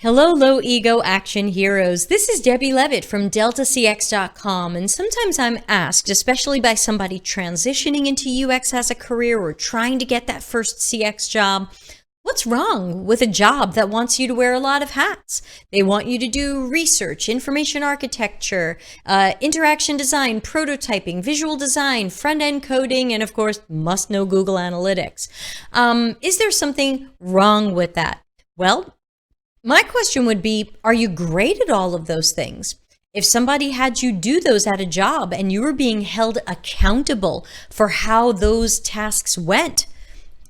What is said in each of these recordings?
Hello, low ego action heroes. This is Debbie Levitt from DeltaCX.com, and sometimes I'm asked, especially by somebody transitioning into UX as a career or trying to get that first CX job, what's wrong with a job that wants you to wear a lot of hats? They want you to do research, information architecture, interaction design, prototyping, visual design, front-end coding, and of course, must know Google Analytics. Is there something wrong with that? Well, my question would be, are you great at all of those things? If somebody had you do those at a job and you were being held accountable for how those tasks went,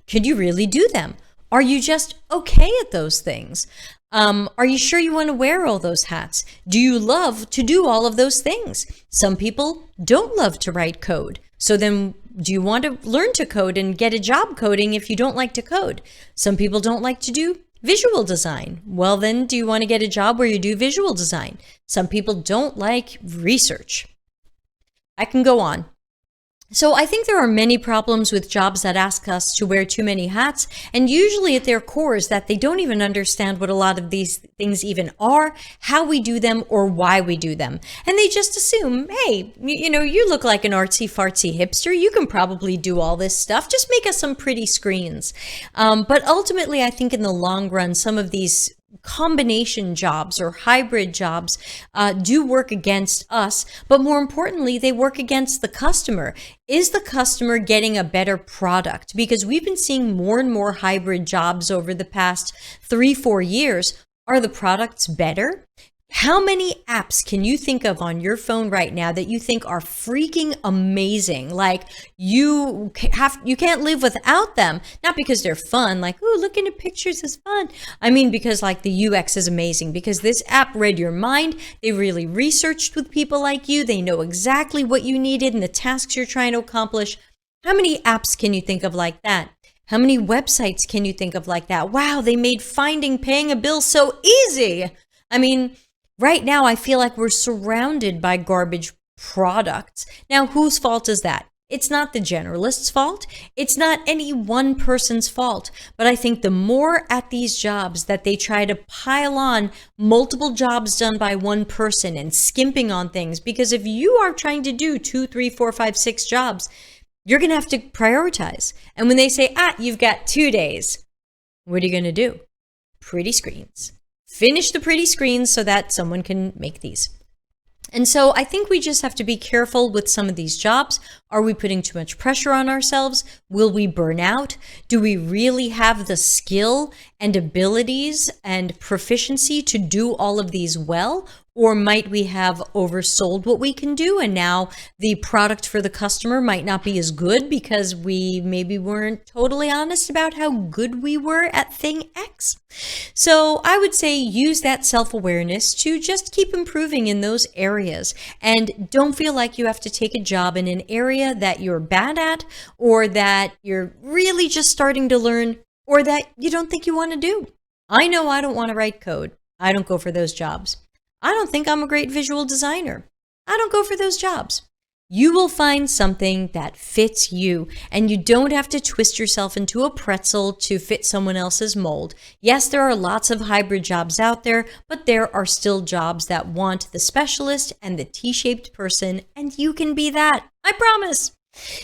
could you really do them? Are you just okay at those things? Are you sure you want to wear all those hats? Do you love to do all of those things? Some people don't love to write code. So then do you want to learn to code and get a job coding if you don't like to code? Some people don't like to do visual design. Well, then do you want to get a job where you do visual design? Some people don't like research. I can go on. So I think there are many problems with jobs that ask us to wear too many hats, and usually at their core is that they don't even understand what a lot of these things even are, how we do them, or why we do them. And they just assume, hey, you look like an artsy fartsy hipster, you can probably do all this stuff, just make us some pretty screens. But ultimately, I think in the long run, some of these combination jobs or hybrid jobs do work against us, but more importantly, they work against the customer. Is the customer getting a better product? Because we've been seeing more and more hybrid jobs over the past 3-4 years. Are the products better? How many apps can you think of on your phone right now that you think are freaking amazing? Like you can't live without them. Not because they're fun, like, oh, looking at pictures is fun. I mean, because like the UX is amazing, because this app read your mind. They really researched with people like you. They know exactly what you needed and the tasks you're trying to accomplish. How many apps can you think of like that? How many websites can you think of like that? Wow, they made paying a bill so easy. I mean, right now, I feel like we're surrounded by garbage products. Now, whose fault is that? It's not the generalist's fault. It's not any one person's fault. But I think the more at these jobs that they try to pile on multiple jobs done by one person and skimping on things, because if you are trying to do 2, 3, 4, 5, 6 jobs, you're going to have to prioritize. And when they say, you've got 2 days, what are you going to do? Pretty screens. Finish the pretty screens so that someone can make these. And so I think we just have to be careful with some of these jobs. Are we putting too much pressure on ourselves? Will we burn out? Do we really have the skill and abilities and proficiency to do all of these well? Or might we have oversold what we can do, and now the product for the customer might not be as good because we maybe weren't totally honest about how good we were at thing X? So I would say use that self-awareness to just keep improving in those areas, and don't feel like you have to take a job in an area that you're bad at, or that you're really just starting to learn, or that you don't think you want to do. I know I don't want to write code. I don't go for those jobs. I don't think I'm a great visual designer. I don't go for those jobs. You will find something that fits you, and you don't have to twist yourself into a pretzel to fit someone else's mold. Yes, there are lots of hybrid jobs out there, but there are still jobs that want the specialist and the T-shaped person, and you can be that. I promise.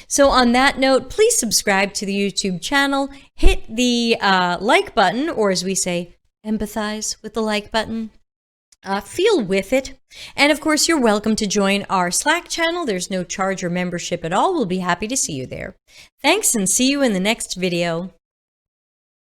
So on that note, please subscribe to the YouTube channel, hit the like button, or as we say, empathize with the like button. Feel with it. And of course, you're welcome to join our Slack channel. There's no charge or membership at all. We'll be happy to see you there. Thanks, and see you in the next video.